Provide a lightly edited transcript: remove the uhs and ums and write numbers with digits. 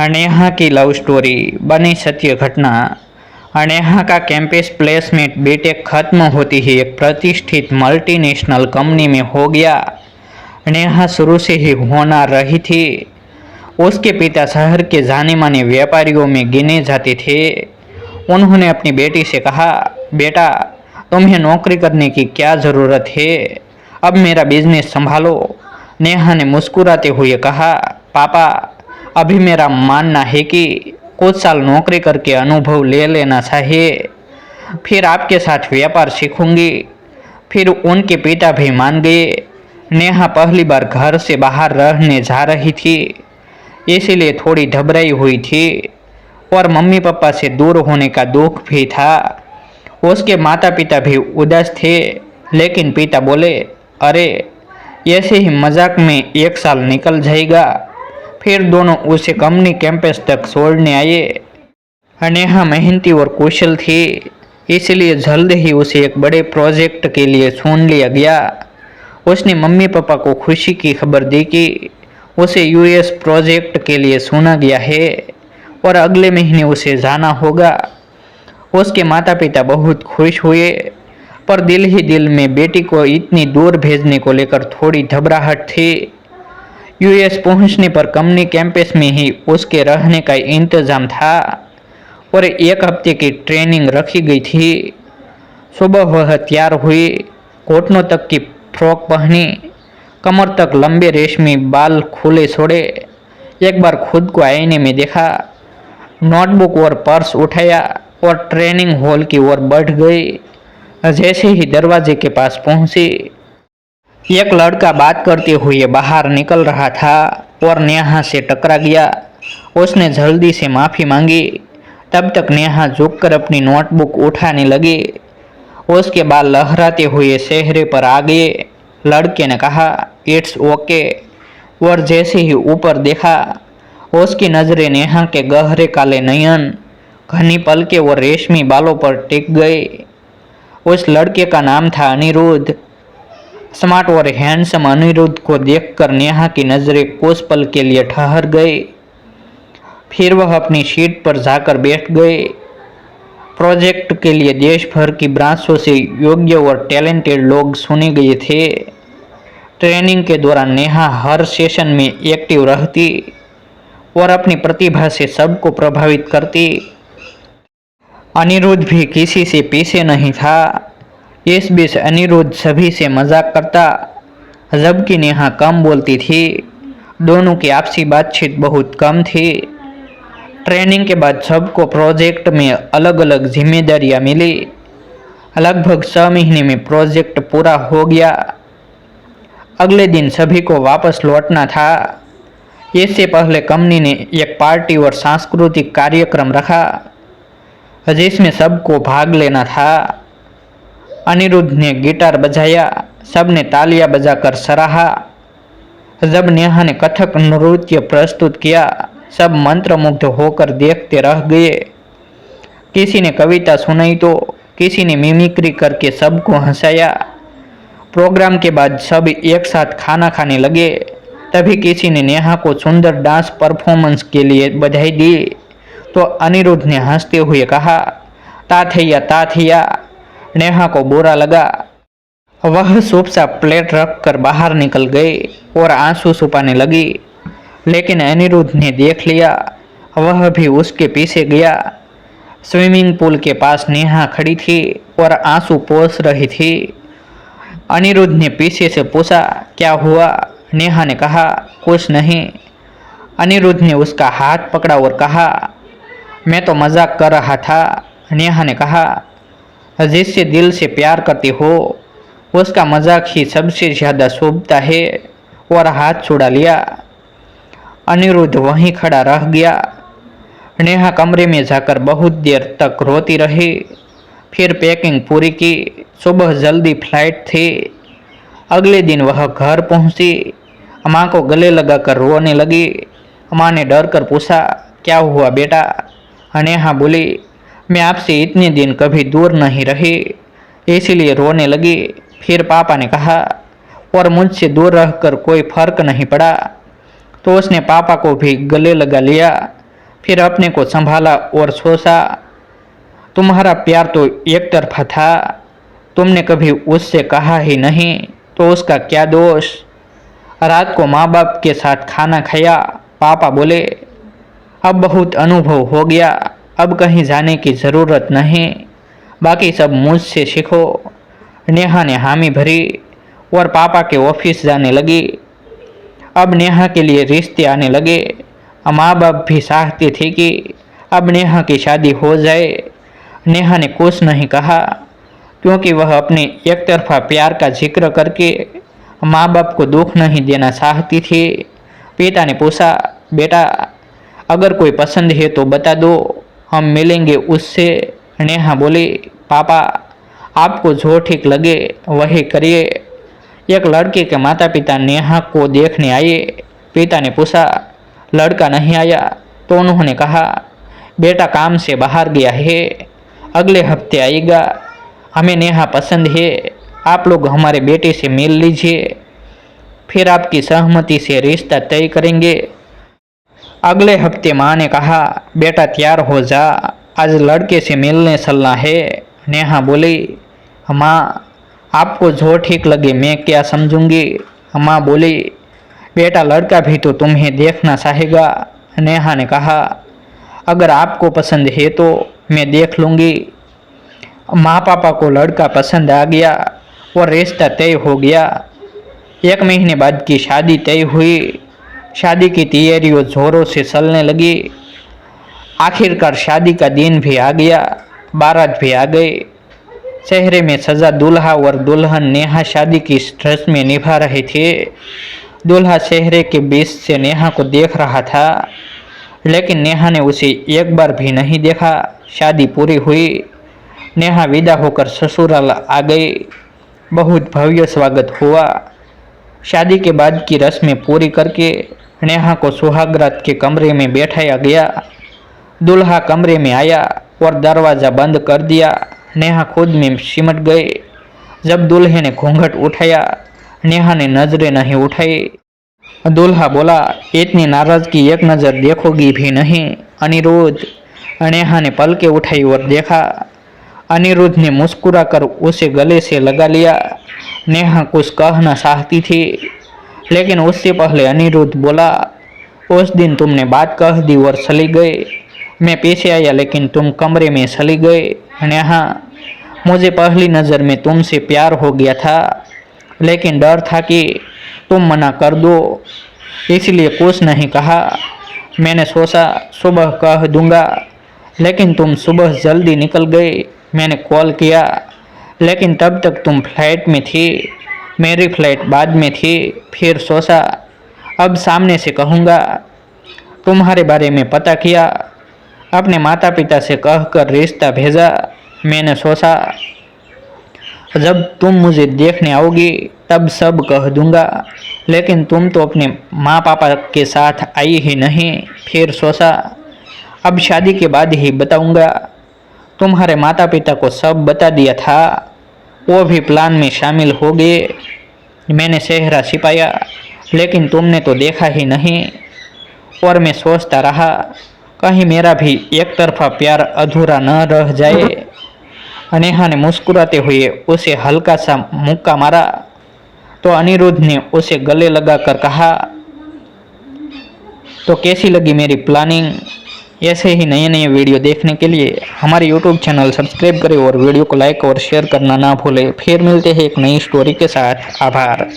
नेहा की love story बनी सत्य घटना। नेहा का कैंपस प्लेसमेंट बीटेक खत्म होती ही एक प्रतिष्ठित मल्टीनेशनल कंपनी में हो गया। नेहा शुरू से ही होनहार रही थी। उसके पिता शहर के जाने माने व्यापारियों में गिने जाते थे। उन्होंने अपनी बेटी से कहा, बेटा तुम्हें नौकरी करने की क्या ज़रूरत है, अब मेरा बिजनेस संभालो। नेहा ने मुस्कुराते हुए कहा, पापा अभी मेरा मानना है कि कुछ साल नौकरी करके अनुभव ले लेना चाहिए, फिर आपके साथ व्यापार सीखूंगी। फिर उनके पिता भी मान गए। नेहा पहली बार घर से बाहर रहने जा रही थी, इसीलिए थोड़ी घबराई हुई थी और मम्मी पापा से दूर होने का दुख भी था। उसके माता पिता भी उदास थे, लेकिन पिता बोले, अरे ऐसे ही मजाक में एक साल निकल जाएगा। फिर दोनों उसे कंपनी कैंपस तक छोड़ने आए। नेहा मेहनती और कुशल थी, इसलिए जल्द ही उसे एक बड़े प्रोजेक्ट के लिए चुन लिया गया। उसने मम्मी पापा को खुशी की खबर दी कि उसे यूएस प्रोजेक्ट के लिए चुना गया है और अगले महीने उसे जाना होगा। उसके माता पिता बहुत खुश हुए, पर दिल ही दिल में बेटी को इतनी दूर भेजने को लेकर थोड़ी घबराहट थी। यूएस पहुंचने पर कंपनी कैंपस में ही उसके रहने का इंतजाम था और एक हफ्ते की ट्रेनिंग रखी गई थी। सुबह वह तैयार हुई, घुटनों तक की फ्रॉक पहनी, कमर तक लंबे रेशमी बाल खुले छोड़े। एक बार खुद को आईने में देखा, नोटबुक और पर्स उठाया और ट्रेनिंग हॉल की ओर बढ़ गई। जैसे ही दरवाजे के पास पहुंची, एक लड़का बात करते हुए बाहर निकल रहा था और नेहा से टकरा गया। उसने जल्दी से माफ़ी मांगी। तब तक नेहा झुककर अपनी नोटबुक उठाने लगी। उसके बाल लहराते हुए चेहरे पर आ गए। लड़के ने कहा, इट्स ओके, और जैसे ही ऊपर देखा, उसकी नज़रें नेहा के गहरे काले नयन, घनी पलके और रेशमी बालों पर टिक गई। उस लड़के का नाम था अनिरुद्ध। स्मार्ट और हैंडसम अनिरुद्ध को देखकर नेहा की नज़रें कुछ पल के लिए ठहर गई। फिर वह अपनी सीट पर जाकर बैठ गए। प्रोजेक्ट के लिए देश भर की ब्रांचों से योग्य और टैलेंटेड लोग चुने गए थे। ट्रेनिंग के दौरान नेहा हर सेशन में एक्टिव रहती और अपनी प्रतिभा से सबको प्रभावित करती। अनिरुद्ध भी किसी से पीछे नहीं था। इस बीच अनिरुद्ध सभी से मजाक करता, जबकि नेहा कम बोलती थी। दोनों की आपसी बातचीत बहुत कम थी। ट्रेनिंग के बाद सबको प्रोजेक्ट में अलग अलग जिम्मेदारियां मिली। लगभग 6 महीने में प्रोजेक्ट पूरा हो गया। अगले दिन सभी को वापस लौटना था। इससे पहले कंपनी ने एक पार्टी और सांस्कृतिक कार्यक्रम रखा, जिसमें सबको भाग लेना था। अनिरुद्ध ने गिटार बजाया, सबने तालियां बजाकर सराहा। जब नेहा ने कथक नृत्य प्रस्तुत किया, सब मंत्रमुग्ध होकर देखते रह गए। किसी ने कविता सुनाई तो किसी ने मिमिक्री करके सबको हंसाया। प्रोग्राम के बाद सब एक साथ खाना खाने लगे। तभी किसी ने नेहा को सुंदर डांस परफॉर्मेंस के लिए बधाई दी तो अनिरुद्ध ने हंसते हुए कहा, ताथैया ताथैया। नेहा को बुरा लगा। वह चुपचाप प्लेट रखकर बाहर निकल गई और आंसू छुपाने लगी। लेकिन अनिरुद्ध ने देख लिया, वह भी उसके पीछे गया। स्विमिंग पूल के पास नेहा खड़ी थी और आंसू पोंछ रही थी। अनिरुद्ध ने पीछे से पूछा, क्या हुआ? नेहा ने कहा, कुछ नहीं। अनिरुद्ध ने उसका हाथ पकड़ा और कहा, मैं तो मजाक कर रहा था। नेहा ने कहा, जिससे दिल से प्यार करती हो उसका मजाक ही सबसे ज़्यादा शोभता है, और हाथ छुड़ा लिया। अनिरुद्ध वहीं खड़ा रह गया। नेहा कमरे में जाकर बहुत देर तक रोती रही। फिर पैकिंग पूरी की। सुबह जल्दी फ्लाइट थी। अगले दिन वह घर पहुंची। माँ को गले लगाकर रोने लगी। माँ ने डर कर पूछा, क्या हुआ बेटा? नेहा बोली, मैं आपसे इतने दिन कभी दूर नहीं रही, इसीलिए रोने लगी। फिर पापा ने कहा, और मुझसे दूर रहकर कोई फर्क नहीं पड़ा, तो उसने पापा को भी गले लगा लिया। फिर अपने को संभाला और सोचा, तुम्हारा प्यार तो एक तरफा था, तुमने कभी उससे कहा ही नहीं, तो उसका क्या दोष। रात को माँ बाप के साथ खाना खाया। पापा बोले, अब बहुत अनुभव हो गया, अब कहीं जाने की ज़रूरत नहीं, बाकी सब मुझसे सीखो। नेहा ने हामी भरी और पापा के ऑफिस जाने लगी। अब नेहा के लिए रिश्ते आने लगे। माँ बाप भी चाहते थे कि अब नेहा की शादी हो जाए। नेहा ने कुछ नहीं कहा, क्योंकि वह अपने एक तरफा प्यार का जिक्र करके माँ बाप को दुख नहीं देना चाहती थी। पिता ने पूछा, बेटा अगर कोई पसंद है तो बता दो, हम मिलेंगे उससे। नेहा बोली, पापा आपको जो ठीक लगे वही करिए। एक लड़के के माता पिता नेहा को देखने आए। पिता ने पूछा, लड़का नहीं आया? तो उन्होंने कहा, बेटा काम से बाहर गया है, अगले हफ्ते आएगा। हमें नेहा पसंद है, आप लोग हमारे बेटे से मिल लीजिए, फिर आपकी सहमति से रिश्ता तय करेंगे। अगले हफ्ते माँ ने कहा, बेटा तैयार हो जा, आज लड़के से मिलने चलना है। नेहा बोली, माँ आपको जो ठीक लगे मैं क्या समझूंगी। माँ बोली, बेटा लड़का भी तो तुम्हें देखना चाहेगा। नेहा ने कहा, अगर आपको पसंद है तो मैं देख लूँगी। माँ पापा को लड़का पसंद आ गया और रिश्ता तय हो गया। 1 महीने बाद की शादी तय हुई। शादी की तैयारियां जोरों से चलने लगी। आखिरकार शादी का दिन भी आ गया, बारात भी आ गई। चेहरे में सजा दूल्हा और दुल्हन नेहा शादी की रस्में निभा रहे थे। दूल्हा चेहरे के बीच से नेहा को देख रहा था, लेकिन नेहा ने उसे एक बार भी नहीं देखा। शादी पूरी हुई। नेहा विदा होकर ससुराल आ गई। बहुत भव्य स्वागत हुआ। शादी के बाद की रस्में पूरी करके नेहा को सुहागरात के कमरे में बैठाया गया। दूल्हा कमरे में आया और दरवाज़ा बंद कर दिया। नेहा खुद में सिमट गई। जब दूल्हे ने घूंघट उठाया, नेहा ने नजरें नहीं उठाई। दूल्हा बोला, इतनी नाराजगी एक नज़र देखोगी भी नहीं अनिरुद्ध। नेहा ने पलकें उठाई और देखा। अनिरुद्ध ने मुस्कुराकर उसे गले से लगा लिया। नेहा कुछ कहना चाहती थी, लेकिन उससे पहले अनिरुद्ध बोला, उस दिन तुमने बात कह दी और चली गई। मैं पीछे आया लेकिन तुम कमरे में चली गई। नेहा, मुझे पहली नज़र में तुमसे प्यार हो गया था, लेकिन डर था कि तुम मना कर दो, इसलिए कुछ नहीं कहा। मैंने सोचा सुबह कह दूंगा, लेकिन तुम सुबह जल्दी निकल गई। मैंने कॉल किया, लेकिन तब तक तुम फ्लाइट में थी, मेरी फ्लाइट बाद में थी। फिर सोचा अब सामने से कहूँगा। तुम्हारे बारे में पता किया, अपने माता पिता से कहकर रिश्ता भेजा। मैंने सोचा जब तुम मुझे देखने आओगी तब सब कह दूंगा, लेकिन तुम तो अपने माँ पापा के साथ आई ही नहीं। फिर सोचा अब शादी के बाद ही बताऊंगा। तुम्हारे माता पिता को सब बता दिया था, वो भी प्लान में शामिल हो गए। मैंने सेहरा छिपाया, लेकिन तुमने तो देखा ही नहीं। और मैं सोचता रहा कहीं मेरा भी एक तरफा प्यार अधूरा न रह जाए। नेहा ने मुस्कुराते हुए उसे हल्का सा मुक्का मारा, तो अनिरुद्ध ने उसे गले लगाकर कहा, तो कैसी लगी मेरी प्लानिंग। ऐसे ही नए नए वीडियो देखने के लिए हमारे यूट्यूब चैनल सब्सक्राइब करें और वीडियो को लाइक और शेयर करना ना भूलें। फिर मिलते हैं एक नई स्टोरी के साथ। आभार।